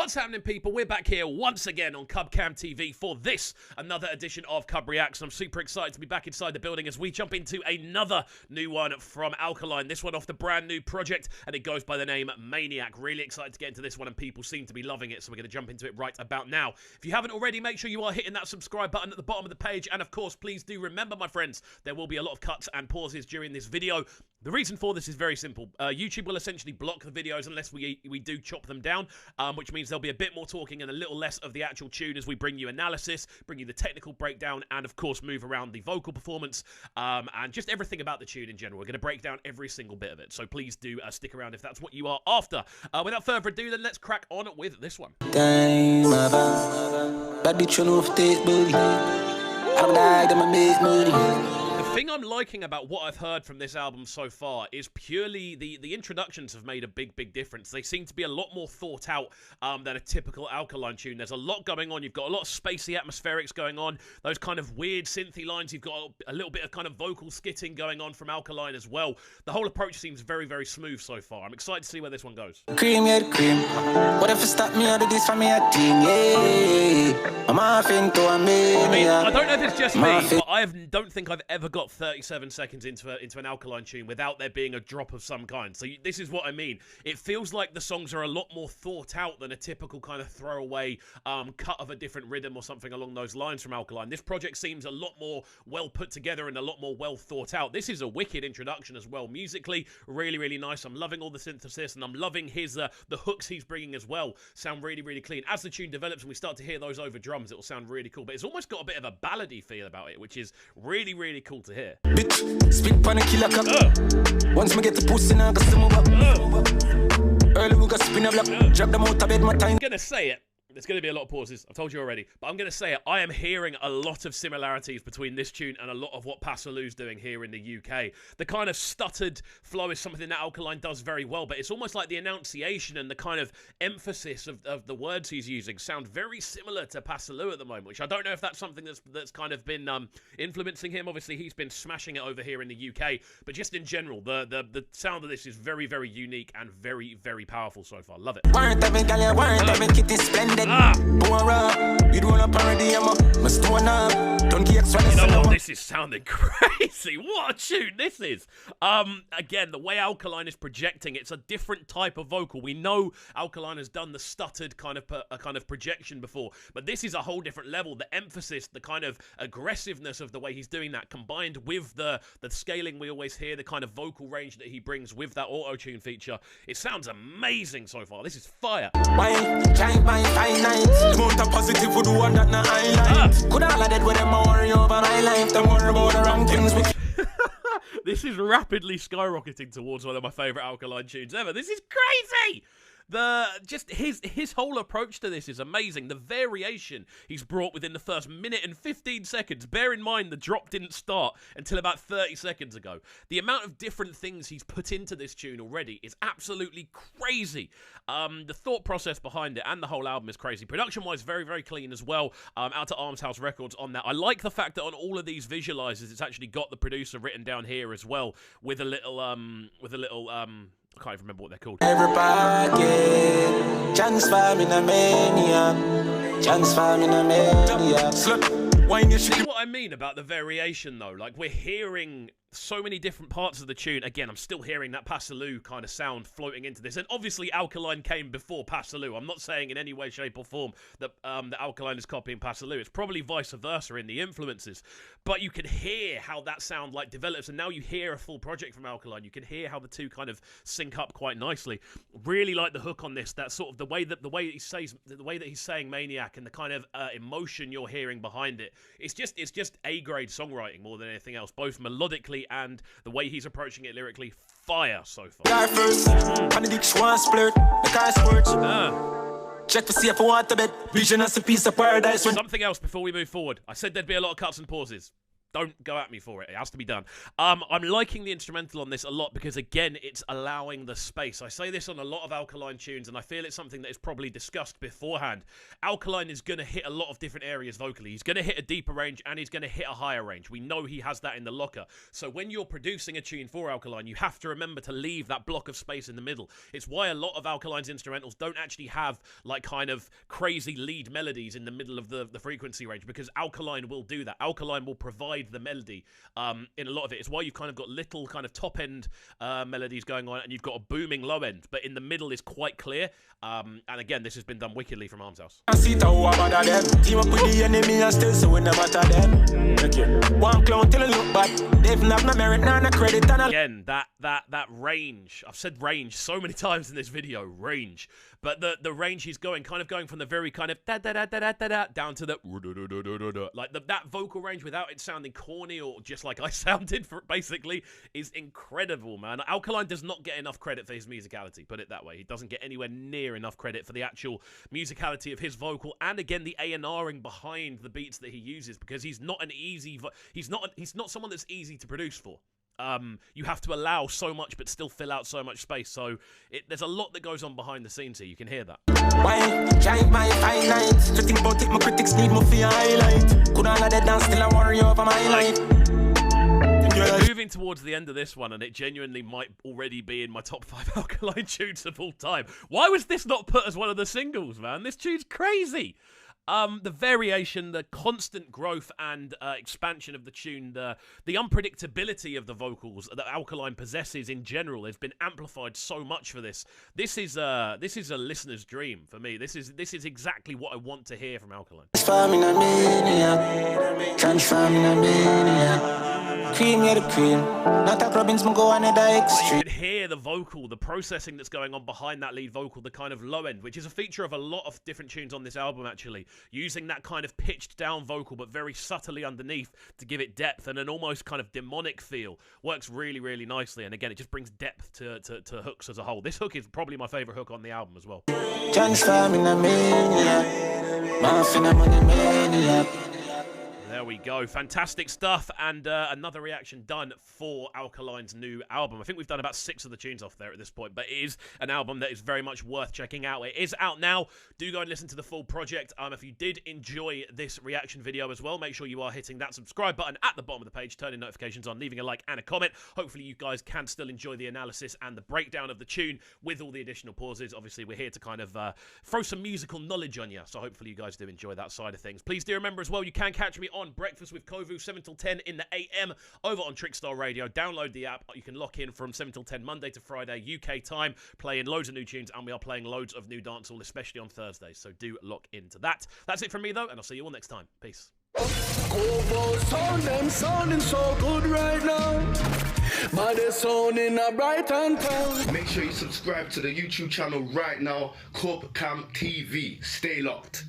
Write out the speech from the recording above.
What's happening, people? We're back here once again on Cubcam TV for this, another edition of Cub Reacts. I'm super excited to be back inside the building as we jump into another new one from Alkaline. This one off the brand new project, and it goes by the name Maniac. Really excited to get into this one, and people seem to be loving it, so we're going to jump into it right about now. If you haven't already, make sure you are hitting that subscribe button at the bottom of the page, and of course, please do remember, my friends, there will be a lot of cuts and pauses during this video. The reason for this is very simple. YouTube will essentially block the videos unless we do chop them down, which means there'll be a bit more talking and a little less of the actual tune as we bring you analysis, bring you the technical breakdown, and of course move around the vocal performance, and just everything about the tune in general. We're going to break down every single bit of it, so please do stick around if that's what you are after. Without further ado, then let's crack on with this one. The thing I'm liking about what I've heard from this album so far is purely the introductions have made a big difference. They seem to be a lot more thought out than a typical Alkaline tune. There's a lot going on. You've got a lot of spacey atmospherics going on. Those kind of weird synthy lines. You've got a little bit of kind of vocal skitting going on from Alkaline as well. The whole approach seems very smooth so far. I'm excited to see where this one goes. Cream, yeah, cream. What if you stop me out of this for me a team? Yeah, I'm off into a I mean, I don't know if it's just me, but I don't think I've ever got 37 seconds into an Alkaline tune without there being a drop of some kind. So this is what I mean. It feels like the songs are a lot more thought out than a typical kind of throwaway cut of a different rhythm or something along those lines from Alkaline. This project seems a lot more well put together and a lot more well thought out. This is a wicked introduction as well. Musically, really nice. I'm loving all the synthesis, and I'm loving his the hooks he's bringing as well. Sound really clean. As the tune develops and we start to hear those over drums, it will sound really cool. But it's almost got a bit of a ballady feel about it, which is really cool to hear. Bitch, speak on a killer cup. Once me get the pussy now, I move up. Early we got spin a block. Drop them out of bed, my time. I'm gonna say it. There's going to be a lot of pauses. I've told you already. But I'm going to say it. I am hearing a lot of similarities between this tune and a lot of what Passalu's doing here in the UK. The kind of stuttered flow is something that Alkaline does very well, but it's almost like the enunciation and the kind of emphasis of the words he's using sound very similar to Passalu at the moment, which I don't know if that's something that's kind of been influencing him. Obviously, he's been smashing it over here in the UK, but just in general, the sound of this is very unique and very powerful so far. Love it. You know what? This is sounding crazy. What a tune this is. Again, the way Alkaline is projecting, it's a different type of vocal. We know Alkaline has done the stuttered kind of projection before, but this is a whole different level. The emphasis, the kind of aggressiveness of the way he's doing that, combined with the scaling we always hear, the kind of vocal range that he brings with that auto-tune feature. It sounds amazing so far. This is fire. The amount of positive would do one that na highlight. Could all of that with them worry over my life. Don't worry about the wrong things. This is rapidly skyrocketing towards one of my favourite Alkaline tunes ever. This is crazy! Just his whole approach to this is amazing. The variation he's brought within the first minute and 15 seconds. Bear in mind the drop didn't start until about 30 seconds ago. The amount of different things he's put into this tune already is absolutely crazy. The thought process behind it and the whole album is crazy. Production-wise, very clean as well. Out to Arms House Records on that. I like the fact that on all of these visualizers, it's actually got the producer written down here as well with a little I can't even remember what they're called. Everybody, transform in a maniac. Transform in a maniac. See what I mean about the variation, though? Like, we're hearing so many different parts of the tune. Again, I'm still hearing that Passalu kind of sound floating into this. And obviously, Alkaline came before Passalu. I'm not saying in any way, shape, or form that Alkaline is copying Passalu. It's probably vice versa in the influences. But you can hear how that sound like develops. And now you hear a full project from Alkaline. You can hear how the two kind of sync up quite nicely. Really like the hook on this. That sort of the way that he's saying Maniac and the kind of emotion you're hearing behind it. It's just A-grade songwriting more than anything else, both melodically and the way he's approaching it lyrically. Fire so far. Check to see if I want the bed. Vision as a piece of paradise. Something else before we move forward. I said there'd be a lot of cuts and pauses. don't go at me for it. It has to be done. I'm liking the instrumental on this a lot because, again, it's allowing the space. I say this on a lot of Alkaline tunes, and I feel it's something that is probably discussed beforehand. Alkaline is going to hit a lot of different areas vocally. He's going to hit a deeper range, and he's going to hit a higher range. We know he has that in the locker. So when you're producing a tune for Alkaline, you have to remember to leave that block of space in the middle. It's why a lot of Alkaline's instrumentals don't actually have, like, kind of crazy lead melodies in the middle of the frequency range, because Alkaline will do that. Alkaline will provide the melody in a lot of it. It's why you've kind of got little kind of top end melodies going on, and you've got a booming low end, but in the middle is quite clear. And again, this has been done wickedly from Arms House. I see how about them. Team up with the enemy and still so we never tell them. One clown till it look bad. They've not no merit, no credit. Again, that range. I've said range so many times in this video. Range. But the range he's going, kind of going from the very kind of da-da-da-da-da-da down to the like that vocal range without it sounding corny or just like I sounded, for basically, is incredible, man. Alkaline does not get enough credit for his musicality, put it that way. He doesn't get anywhere near enough credit for the actual musicality of his vocal, and again the A&Ring behind the beats that he uses, because he's not an easy he's not someone that's easy to produce for. You have to allow so much but still fill out so much space, so there's a lot that goes on behind the scenes here. You can hear that. Why giant my highlight? To think about it, my critics need more for your highlight. Could all of that dance still a worry over my life? We're moving towards the end of this one, and it genuinely might already be in my top 5 Alkaline tunes of all time. Why was this not put as one of the singles, man? This tune's crazy. The variation, the constant growth and expansion of the tune, the unpredictability of the vocals that Alkaline possesses in general has been amplified so much for this. This is a listener's dream for me. This is exactly what I want to hear from Alkaline. Transforming a maniac, transforming a maniac. Cream, yeah, the cream. Not a Robbins, go on a extreme. You can hear the vocal, the processing that's going on behind that lead vocal, the kind of low end, which is a feature of a lot of different tunes on this album, actually. Using that kind of pitched down vocal, but very subtly underneath to give it depth and an almost kind of demonic feel. Works really, really nicely. And again, it just brings depth to hooks as a whole. This hook is probably my favorite hook on the album as well. Transforming a maniac. Morphing a money maniac. There we go. Fantastic stuff. And another reaction done for Alkaline's new album. I think we've done about 6 of the tunes off there at this point, but it is an album that is very much worth checking out. It is out now. Do go and listen to the full project. If you did enjoy this reaction video as well, make sure you are hitting that subscribe button at the bottom of the page, turning notifications on, leaving a like and a comment. Hopefully you guys can still enjoy the analysis and the breakdown of the tune with all the additional pauses. Obviously, we're here to kind of throw some musical knowledge on you, so hopefully you guys do enjoy that side of things. Please do remember as well, you can catch me on Breakfast with Kovu 7 till 10 in the AM over on Trickstar Radio. Download the app. You can lock in from 7 till 10 Monday to Friday UK time, playing loads of new tunes, and we are playing loads of new dancehall, especially on Thursdays, so do lock into that. That's it from me though, and I'll see you all next time. Peace. Sound them sounding so good right now. But they're sounding a bright and town. Make sure you subscribe to the YouTube channel right now, Cub Cam TV. Stay locked.